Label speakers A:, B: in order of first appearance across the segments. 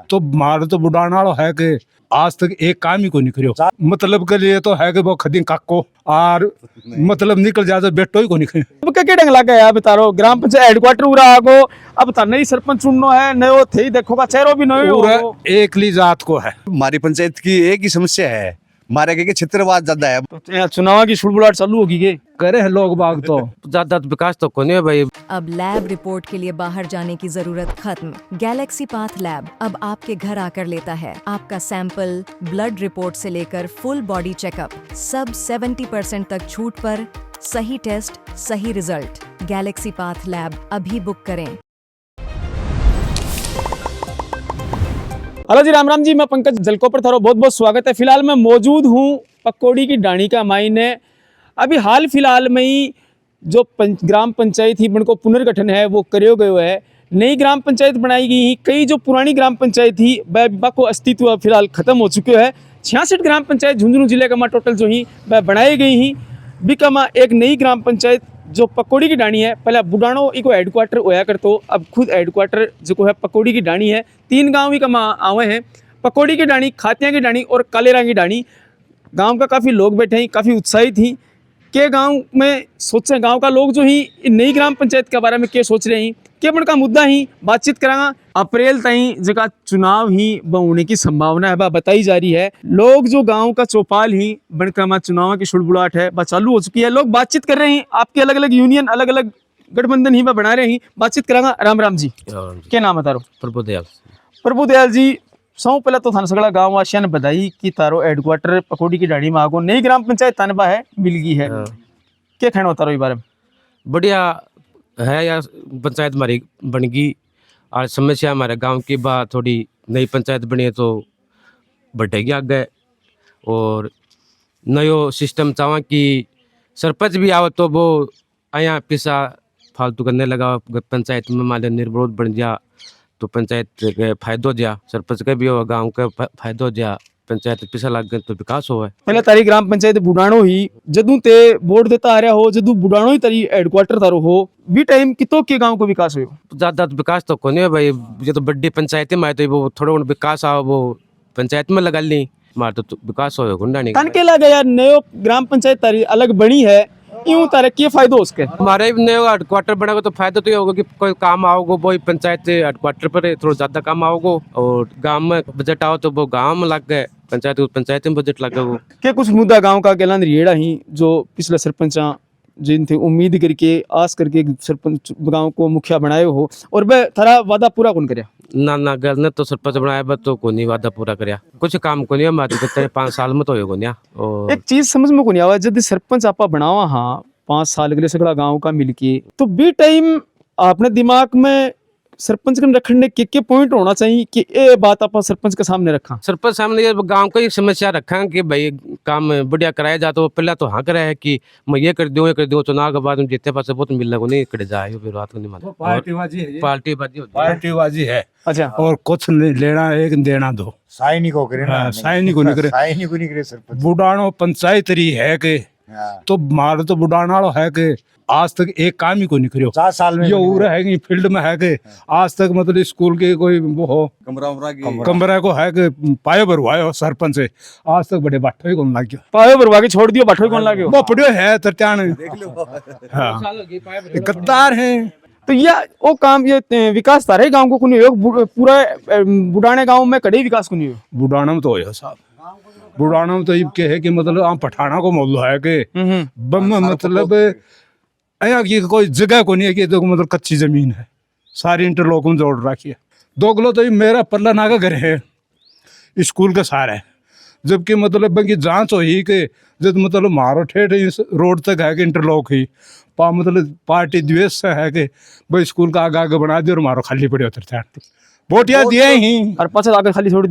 A: तो मार तो बुढ़ाना वाला है कि आज तक एक काम ही को नहीं करियो। मतलब के लिए तो है कि वो खदी काको और मतलब निकल जाते बेटो ही को नहीं करियो।
B: अब क्या ढंग लगा है बतारो ग्राम पंचायत हेडक्वार्टर उरा आगो अब तो नई सरपंच चुननो है नयो थे देखो का चेहरो भी नयो
A: पूरा
B: हो
A: एकली जात को है।
C: हमारी पंचायत की एक ही समस्या है, हमारे के क्षेत्रवाद ज्यादा है।
B: तो यहाँ चुनाव की सुड़बुड़ाहट चालू होगी के
A: करे है लोग बाग तो
D: ज्यादा विकास तो कोनी है भाई।
E: अब लैब रिपोर्ट के लिए बाहर जाने की जरूरत खत्म। गैलेक्सी पाथ लैब अब आपके घर आकर लेता है आपका सैंपल, ब्लड रिपोर्ट से लेकर फुल बॉडी चेकअप, सब 70% तक छूट पर। सही टेस्ट, सही रिजल्ट। गैलेक्सी पाथ लैब अभी बुक करें।
B: हेलो जी, राम राम जी, मैं पंकज जलकोपर थारो बहुत बहुत स्वागत है। फिलहाल मैं मौजूद हूँ पकौड़ी की डाणी का मायने। अभी हाल फिलहाल में ही जो ग्राम पंचायत ही को पुनर्गठन है वो करो गयो है। नई ग्राम पंचायत बनाई गई ही। कई जो पुरानी ग्राम पंचायत थी वह को अस्तित्व फिलहाल खत्म हो चुके है। 66 ग्राम पंचायत झुंझुनू जिले का टोटल जो ही वह बनाई गई ही। बिकमा एक नई ग्राम पंचायत जो पकौड़ी की डाणी है, पहले बुडाणो इको हेडक्वार्टर होया करतो, अब खुद हेडक्वार्टर जो है पकौड़ी की डाणी है। 3 गांव ही कमा आवे हैं, पकौड़ी की डाणी, खातिया की डाणी और कालेरा की डाणी। गांव का काफ़ी लोग बैठे हैं, काफ़ी उत्साहित थी के गांव में सोचे गांव का लोग जो ही नई ग्राम पंचायत के बारे में क्या सोच रहे हैं, के बन का मुद्दा ही बातचीत करांगा। अप्रैल ताई जगह चुनाव ही होने की संभावना है वह बताई जा रही है। लोग जो गांव का चौपाल ही बनकर चुनाव की सुड़बुड़ाहट है वह चालू हो चुकी है। लोग बातचीत कर रहे हैं, आपके अलग अलग यूनियन, अलग अलग गठबंधन ही वह बना रहे हैं। बातचीत करांगा। राम राम जी, क्या नाम है तारो?
D: प्रभुदयाल।
B: प्रभुदयाल जी, सब पहले तो थाने सगड़ा गाँव वासियों ने बधाई कि तारो हेडक्वार्टर पकौड़ी की डाणी में आगो नई ग्राम पंचायत तानबा है मिल गई है। क्या कहना होता रो इस बारे में?
D: बढ़िया है यार, पंचायत हमारी बन गई और समस्या हमारे गांव की बात थोड़ी नई पंचायत बनी है तो बढ़ेगी आगे। और नयो सिस्टम चाहवा कि सरपंच भी आओ तो वो आया पैसा फालतू करने लगा पंचायत में, मान निर्विरोध बन गया तो पंचायत के फायदो दिया, सरपंच का भी हो, गाँव का फायदो दिया, पंचायत पैसा लग गए तो विकास हो।
B: पहले तारी ग्राम पंचायत बुडाणो ही जदू ते वोट देता आ रहा हो, जदू बुडाणो ही तारी हेडक्वार्टर तारो हो, बी टाइम कितो के गांव को विकास हो?
D: ज्यादा विकास तो कोनी है भाई। ये तो बड़ी पंचायत में तो वो थोड़ा विकास आओ वो पंचायत में लगा ली, हमारा तो विकास हो गुंडा नहीं।
B: तन के लगा यार नयो ग्राम पंचायत तारी अलग बनी है, यूं तारे क्या फायदा हो उसके?
D: हमारे नए हेडक्वार्टर बनेगा तो फायदा तो ये होगा कि कोई काम आओगे वो पंचायत हेडक्वार्टर पर थोड़ा ज्यादा काम आओगे, और गांव में बजट आओ तो वो गांव में लग गए, पंचायत में बजट लग गए। वो
B: क्या कुछ मुद्दा गांव का गैलान रेड़ा ही जो पिछले सरपंच जिन थे उम्मीद करके आस करके सरपंच गांव को मुखिया बनाए हो और वह थारा वादा पूरा कौन करया?
D: ना गल ने तो सरपंच बनाया बस तो कोई वादा पूरा करया, कुछ काम को नहीं हमारे कितने 5 साल में तो हो गया। और
B: एक चीज समझ में को नहीं आवा, जब सरपंच आपा बनावा हाँ 5 साल के लिए सगड़ा गांव का मिलके, तो बी टाइम आपने दिमाग में सरपंच के रखने के पॉइंट होना चाहिए कि ये बात आप सरपंच के सामने रखा?
D: सरपंच सामने ये गांव का एक समस्या रखा कि भाई काम बढ़िया कराया जाता, पहला तो हाँ करा है कि मैं ये कर दूँ चुनाव के बाद जितने पास बहुत मिलना को नहीं कर जाए, फिर बात को नहीं मानते।
A: पार्टीबाजी है।
B: अच्छा,
A: और कुछ नहीं लेना एक देना दो,
C: साइनी को करे ना,
A: साइनी को नहीं करे,
C: साइनी को नहीं करे सरपंच।
A: बुढ़ाणो पंचायत रही है के तो मार तो बुढ़ाना वाला है के आज तक एक काम ही को नहीं करियो।
C: 4 साल में
A: ये उरा है कि फील्ड में है के आज तक मतलब स्कूल के कोई वो हो कमरा को है कि पायो भरवाए हो सरपंच से, आज तक बड़े बाठो ही कौन लग गया।
B: पायो भरवा के छोड़ दियो, बाठो कौन लागे?
A: वो पड़ियो है तरत्यान गद्दार है।
B: तो ये वो काम ये विकास तारे गांव को कुनी हो, पूरा बुढ़ाने गांव में कड़े विकास कुनी हो?
A: बुढ़ाना में तो हो साहब, बुढ़ाना में तो ये के है कि मतलब आम पठाना को मोल है के बम मतलब अया की कोई जगह को नहीं है कि तो मतलब कच्ची जमीन है, सारी इंटरलॉक में जोड़ रखी है। 2 किलो तो ये मेरा पल्ला नागा घर है स्कूल का सारा है, जबकि मतलब की जांच हुई कि जब मतलब मारो ठेठ इस रोड तक है कि इंटरलॉक ही मतलब पार्टी द्वेष से है कि भाई स्कूल का आगे बना दिया और मारो खाली पड़े उतर वोटिया दिए ही
B: और पास आगे खाली छोड़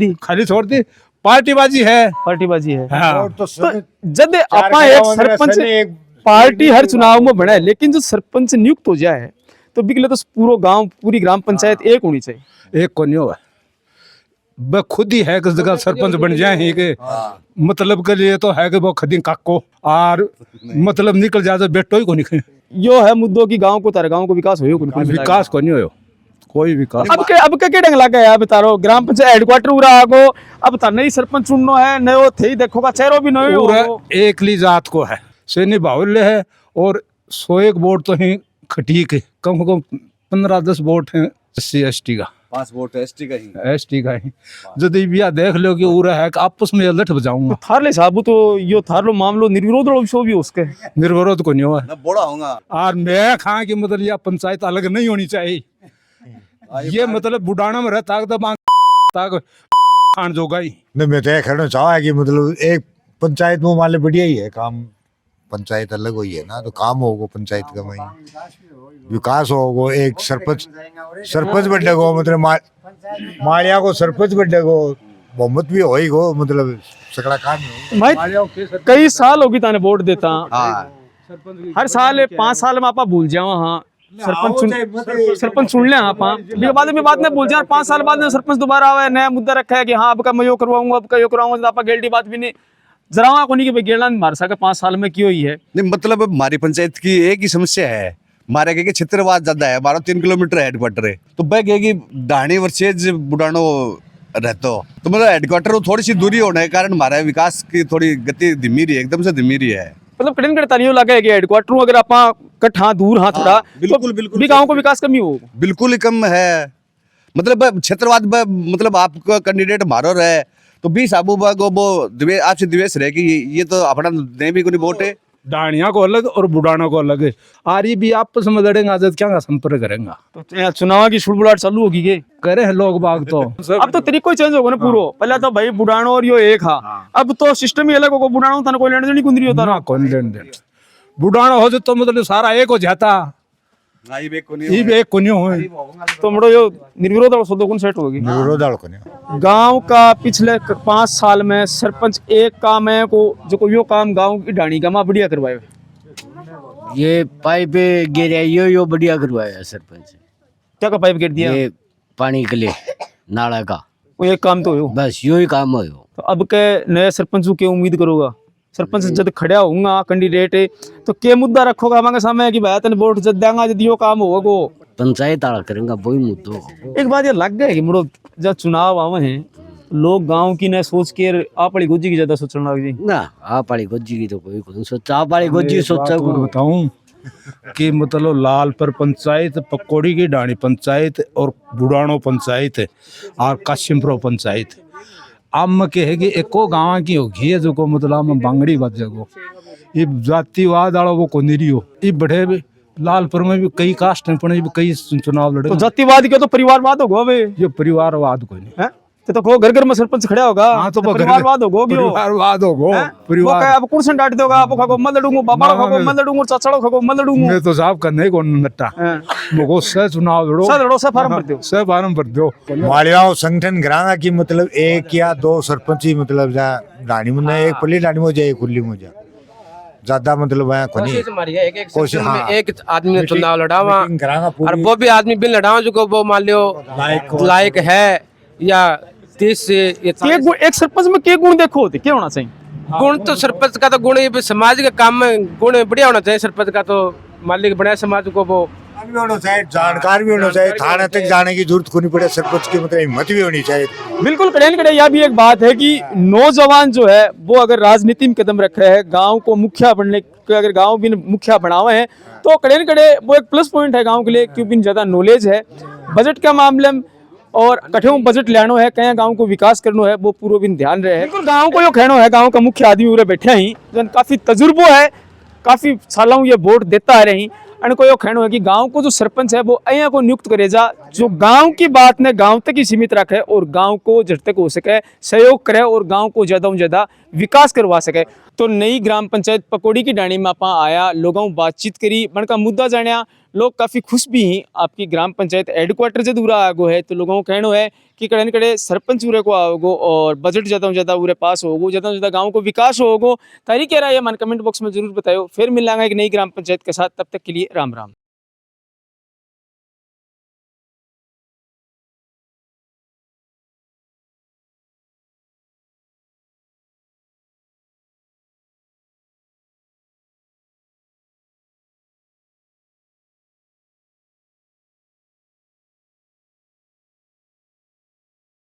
B: दी,
A: पार्टीबाजी है,
B: पार्टीबाजी है।
A: हाँ।
B: तो जब आपा एक सरपंच पार्टी हर चुनाव में बना है, लेकिन जो सरपंच नियुक्त हो जाए तो बिकले तो पूरा गांव पूरी ग्राम पंचायत एक होनी चाहिए।
A: एक को नहीं हुआ, वह खुद ही है किस जगह सरपंच बन जाए ही के मतलब के लिए तो है कि वो खदी काको और मतलब निकल जाते बेटो ही को नहीं।
B: यो है मुद्दों की गांव को तारे गांव को विकास हो,
A: विकास को नहीं हो कोई विकास
B: अब के ढंग लगा है बता रहा ग्राम पंचायत हेडक्वार्टर उरा आगो अब था नई सरपंच चुननो है नयो थे देखो का चेहरो भी नयो
A: पूरा
B: होगो।
A: एकली जात को है सैनी बाहुल्य है और 101 वोट तो है खटीक है कम से कम 15-10 वोट है SC/ST का
C: 5 वोट एसटी का ही
A: ST का ही यदि बिया देख लो कि उरा है कि आपस में लठ बजाऊंगा
B: थारले साबू तो यो थारलो मामलो निर्विरोध विषय भी उसके
A: निर्विरोध को नहीं हुआ
C: ना बड़ा होगा
A: और मैं खा कि मतलब यह पंचायत अलग नहीं होनी चाहिए ये मतलब बुढ़ाना में रहता तक खान जोगा ही
F: नहीं मैं तो ये कहना चाहा कि मतलब एक पंचायत में मान लो बढ़िया ही है काम पंचायत अलग हुई है ना तो काम होगा पंचायत का वही विकास होगा एक सरपंच बढ़े को मतलब माड़िया को सरपंच बढ़े को बहुमत भी होई गो मतलब सकड़ा काम ही
B: मैं कई साल होगी ताने वोट देता
C: हाँ
B: हर साल 5 साल में आपा भूल जाओ हाँ सरपंच सुन ले आपा बाद में बात नहीं भूल जाए 5 साल बाद में सरपंच दोबारा आवे नया मुद्दा रखा है कि हाँ अब का मैं यो करवाऊंगा अब का यो करवाऊंगा आपा गेल्टी बात भी नहीं जरा को नहीं कि गेड़ा मार सके 5 साल में क्यों ही है
C: नहीं मतलब हमारी पंचायत की एक ही समस्या है हमारे के क्षेत्रवाद ज्यादा है 12-3 किलोमीटर हेडक्वार्टर है तो वह कहेगी डाणी वर्सेज बुढ़ानो रहते हो तो मतलब हेडक्वार्टर थोड़ी सी दूरी होने के कारण हमारा विकास की थोड़ी गति धीमी रही है एकदम से धीमी रही है
B: मतलब कठिन कड़तालियों लगा है कि हेडक्वार्टर अगर आप कट्ठा दूर हाँ थोड़ा
C: बिल्कुल,
B: तो
C: बिल्कुल।
B: भी गाँव को विकास कमी हो
C: बिल्कुल ही कम है मतलब क्षेत्रवाद मतलब आपका कैंडिडेट मारो रहे तो 20 आबू को वो आपसे द्वेष रहे कि ये तो अपना नहीं भी कोई वोट है
A: डाणिया को अलग और बुढ़ाना को अलग है और ये भी आपस में लड़ेंगे आजाद क्या का संपर्क करेंगे
B: तो चुनाव की सुड़बुड़ाहट चालू होगी के
A: करे हैं लोग बाग तो
B: अब तो तरीको ही चेंज होगा ना पूरो पहले तो भाई बुढ़ानो और यो एक हा अब तो सिस्टम ही अलग होगा बुढ़ानो था कोई लेने देने कुंदरी होता
A: ना कौन लेन देन बुढ़ाना हो तो मतलब सारा एक हो जाता ये भी एक को नहीं हो
B: तो मड़ो यो निर्विरोध और सदो कौन सेट होगी
F: विरोध को नहीं
B: गांव का पिछले 5 साल में सरपंच एक काम है को जो को यो काम गांव की डाणी का मां बढ़िया करवाए
G: ये पाइप गिरा यो बढ़िया करवाया है सरपंच
B: क्या का पाइप गिर दिया
G: ये पानी के लिए नाला का
B: वो एक काम तो हो
G: बस यो ही काम हो
B: तो अब के नए सरपंच को क्या उम्मीद करोगा सरपंच जब खड़ा होऊंगा कैंडिडेट तो क्या मुद्दा रखोगा हमारे सामने कि भाई तने वोट जब देंगा यदि यो काम होगा
G: पंचायत आड़ा करेंगे वही मुद्दों
B: एक बात ये लग गया कि मुड़ो जब चुनाव आवे हैं लोग गांव की न सोच के आप वाली गोजी की ज्यादा सोचने लग जी
G: ना आप वाली गोजी की तो कोई नहीं सोचा आप वाली गोजी सोचा
A: बात और बताऊं कि मतलब लालपुर पंचायत पकौड़ी की डाणी पंचायत और बुढ़ानो पंचायत और काशिमपुर पंचायत आम के है कि एको गाँव की होगी है जो को मतलब बांगड़ी बात जगो ये जातिवाद वाला वो को नहीं हो ये बढ़े लालपुर में भी कई कास्ट हैं भी कई चुनाव लड़े
B: तो जातिवाद के तो परिवारवाद होगा बे
A: ये परिवारवाद को नहीं
B: हैं तो को घर घर में सरपंच खड़ा होगा
A: हाँ तो
B: परिवारवाद होगा
A: परिवारवाद होगो
B: परिवार अब कुर्सन डांट दोगा आप खाको मत लड़ूंगा बाबा खाको मत लड़ूंगा चाचा खाको मत लड़ूंगा
A: मैं तो साहब करने ही कौन नट्टा मुझको से चुनाव लड़ो
B: सब लड़ो सब फार्म भर दो
A: से फार्म भर दो
F: माड़ियाओं संगठन घराना की मतलब 1 या 2 सरपंच ही मतलब जा रानी में एक पल्ली रानी में जाए खुली में जा ज्यादा मतलब है कोनी
D: कोशिश हमारी है एक
F: कोशिश,
D: सेक्शन में
F: हाँ।
D: एक आदमी ने चुनाव लड़ावा
F: मीटिंग करांगा पूरी।
D: और वो भी आदमी बिन लड़ावा जो को वो मान लियो लायक है या 30 से
B: एक सरपंच में क्या गुण देखो होते क्या होना चाहिए
D: गुण तो सरपंच का तो गुण ही समाज के काम में गुण बढ़िया होना चाहिए सरपंच का तो मालिक बड़ा समाज को वो
F: भी होना चाहिए जानकार भी होना चाहिए थाने तक जाने की जरूरत को नहीं पड़े सरपंच की मतलब हिम्मत भी होनी चाहिए
B: बिल्कुल कड़े कड़े यह भी एक बात है कि नौजवान जो है वो अगर राजनीति में कदम रख रहे हैं गांव को मुखिया बनने के अगर गांव भी मुखिया बनावे हैं तो कड़े कड़े वो एक प्लस पॉइंट है गांव के लिए क्योंकि ज्यादा नॉलेज है बजट के मामले में और कठिन बजट लेनो है कहीं गांव को विकास करनो है वो पूरा भी ध्यान रहे है गांव को यो कहनो है गांव का मुख्य आदमी पूरे बैठे ही जो काफी तजुर्बो है काफी सालों ये वोट देता आ रही को यो कहनो है कि गांव को जो सरपंच है वो अया को नियुक्त करे जा जो गांव की बात ने गांव तक ही सीमित रखे और गांव को जब तक हो सके सहयोग करे और गांव को ज्यादा से ज्यादा विकास करवा सके तो नई ग्राम पंचायत पकौड़ी की डाणी में आप आया लोगों बातचीत करी मन का मुद्दा जानिया लोग काफी खुश भी हैं आपकी ग्राम पंचायत हेडक्वार्टर से दूरा आगो है तो लोगों को कहना है कि कड़े कड़े सरपंच उरे को आओगो और बजट ज्यादा से ज्यादा उरे पास होगो ज्यादा से ज्यादा गांव को विकास होगो तारीख कह रहा है मन कमेंट बॉक्स में जरूर बताओ फिर मिलांगा एक नई ग्राम पंचायत के साथ तब तक के लिए राम राम।